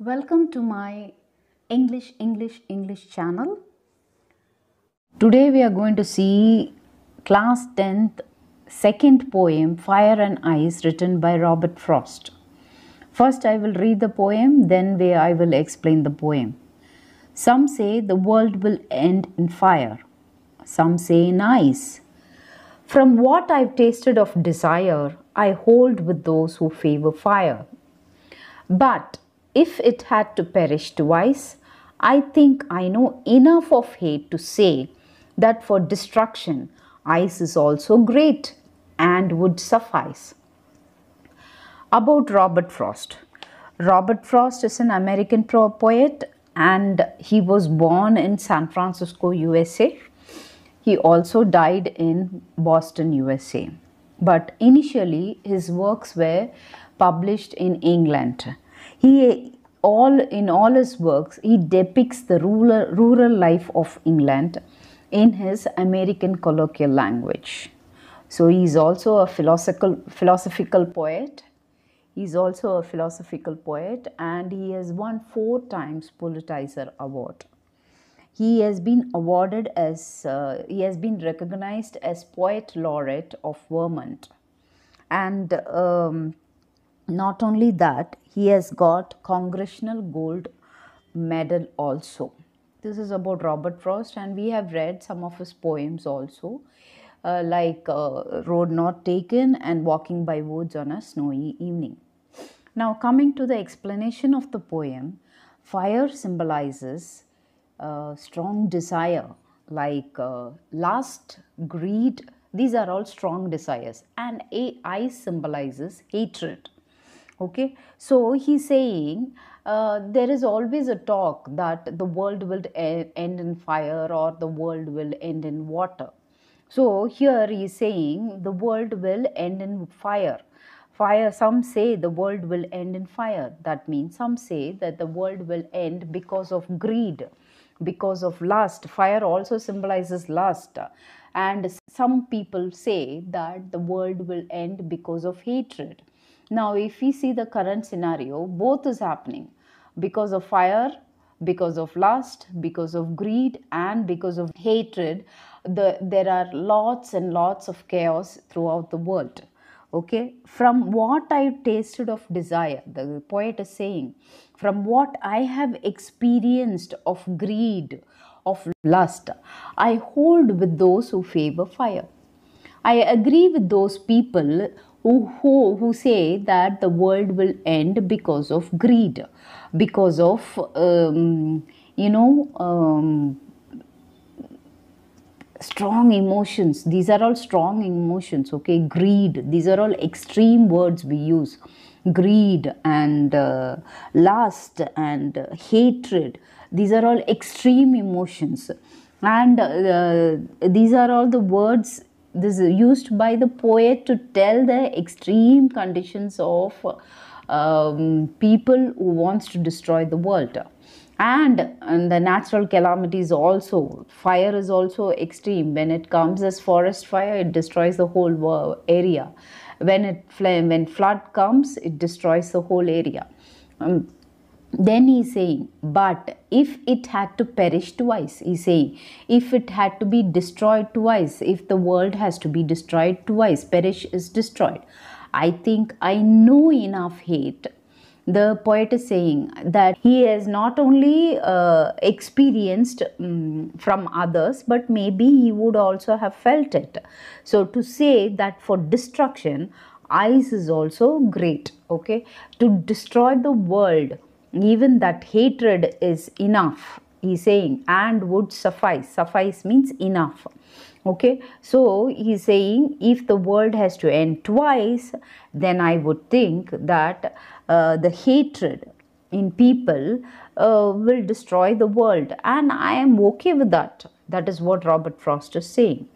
Welcome to my English channel. Today we are going to see class 10th second poem Fire and Ice written by Robert Frost. First I will read the poem, then I will explain the poem. Some say the world will end in fire. Some say in ice. From what I've tasted of desire, I hold with those who favor fire. But if it had to perish twice, I think I know enough of hate to say that for destruction, ice is also great and would suffice. About Robert Frost. Robert Frost is an American poet and he was born in San Francisco, USA. He also died in Boston, USA. But initially, his works were published in England. In all his works, he depicts the rural life of England in his American colloquial language. So he is also a philosophical poet. He's also a philosophical poet and he has won 4 times Pulitzer Award. He has been recognized as Poet Laureate of Vermont. And not only that, he has got Congressional Gold Medal also. This is about Robert Frost, and we have read some of his poems also, like Road Not Taken and Walking by Woods on a Snowy Evening. Now, coming to the explanation of the poem, fire symbolizes strong desire, like lust, greed. These are all strong desires, and ice symbolizes hatred. Okay, so he's saying there is always a talk that the world will end in fire or the world will end in water. So here he is saying the world will end in fire. Fire, some say the world will end in fire. That means some say that the world will end because of greed, because of lust. Fire also symbolizes lust. And some people say that the world will end because of hatred. Now, if we see the current scenario, both is happening because of fire, because of lust, because of greed, and because of hatred. There are lots and lots of chaos throughout the world. Okay, from what I've tasted of desire, the poet is saying, from what I have experienced of greed, of lust, I hold with those who favor fire. I agree with those people who say that the world will end because of greed, because of, strong emotions. These are all strong emotions. Okay, greed, these are all extreme words we use. Greed and lust and hatred, these are all extreme emotions, and these are all the words this is used by the poet to tell the extreme conditions of people who wants to destroy the world. And the natural calamities also, fire is also extreme. When it comes as forest fire, it destroys the whole area. When flood comes, it destroys the whole area. Then he's saying, but if it had to perish twice, he's saying, if it had to be destroyed twice, if the world has to be destroyed twice, perish is destroyed, I think I know enough hate. The poet is saying that he has not only experienced from others, but maybe he would also have felt it. So to say that for destruction, ice is also great. Okay, to destroy the world, even that hatred is enough, he's saying, and would suffice. Suffice means enough. Okay, so he's saying if the world has to end twice, then I would think that the hatred in people will destroy the world, and I am okay with that. That is what Robert Frost is saying.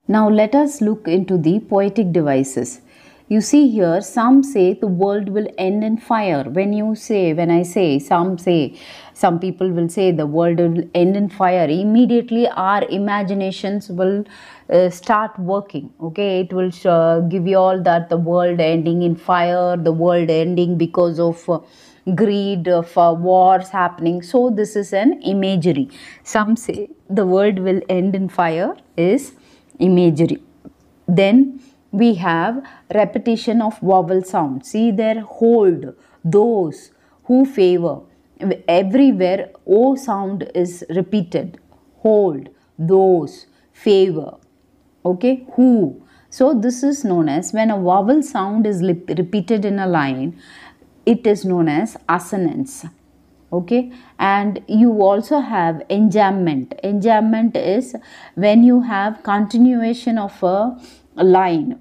Now let us look into the poetic devices. You see here, some say the world will end in fire. Some people will say the world will end in fire. Immediately our imaginations will start working. Okay, it will give you all that the world ending in fire, the world ending because of greed, of wars happening. So this is an imagery. Some say the world will end in fire is imagery. Then we have repetition of vowel sound. See there, hold, those, who, favor. Everywhere O sound is repeated. Hold, those, favor. Okay, who. So this is known as, when a vowel sound is repeated in a line, it is known as assonance. Okay, and you also have enjambment. Enjambment is when you have continuation of a line,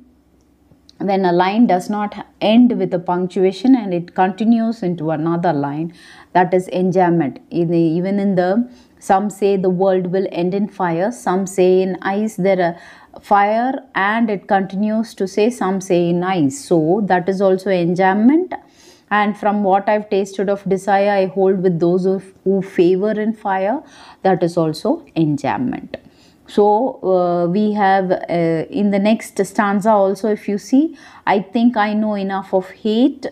when a line does not end with a punctuation and it continues into another line, that is enjambment. Even in the, some say the world will end in fire, some say in ice. There are fire and it continues to say, some say in ice, so that is also enjambment. And from what I've tasted of desire, I hold with those who favor in fire, that is also enjambment. So we have in the next stanza also, if you see, I think I know enough of hate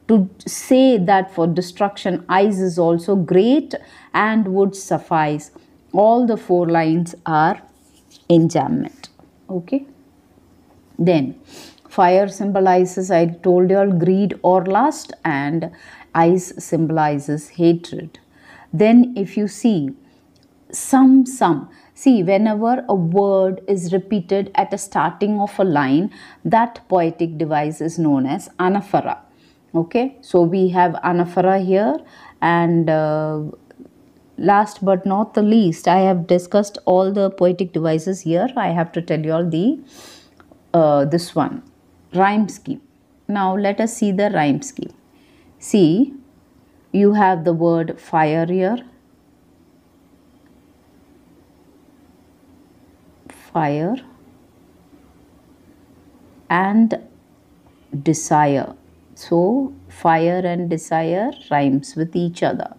to say that for destruction eyes is also great and would suffice. All the 4 lines are enjambment. Okay. Then fire symbolizes, I told you all, greed or lust, and ice symbolizes hatred. Then if you see some, see, whenever a word is repeated at the starting of a line, that poetic device is known as anaphora. Okay, so we have anaphora here, and last but not the least, I have discussed all the poetic devices here. I have to tell you all the this one, rhyme scheme. Now let us see the rhyme scheme. See, you have the word fire here, fire, and desire. So fire and desire rhymes with each other.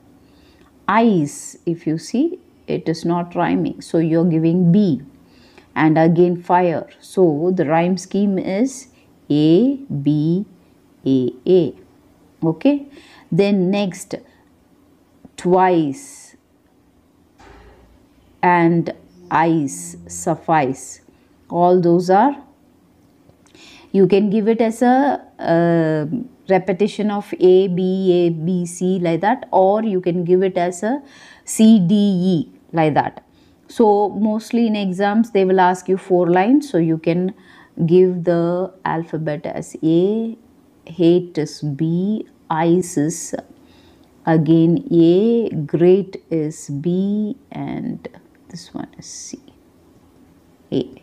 Ice, if you see, it is not rhyming, so you're giving B. And again fire, so the rhyme scheme is A, B, A. Okay, then next, twice and ice, suffice. All those are, you can give it as a repetition of A, B, C, like that, or you can give it as a C, D, E, like that. So mostly in exams they will ask you 4 lines, so you can give the alphabet as A, hate is B, ice is again A, great is B, and this one is C, A.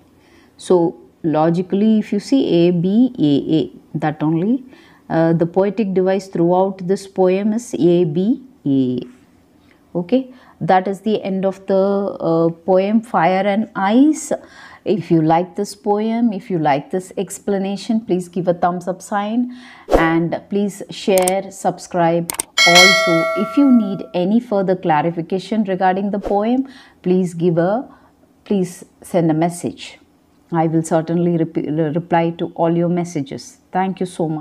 So logically, if you see A, B, A, that only. The poetic device throughout this poem is A, B, A. Okay, that is the end of the poem Fire and Ice. If you like this poem, if you like this explanation, please give a thumbs up sign and please share, subscribe. Also, if you need any further clarification regarding the poem, please send a message. I will certainly reply to all your messages. Thank you so much.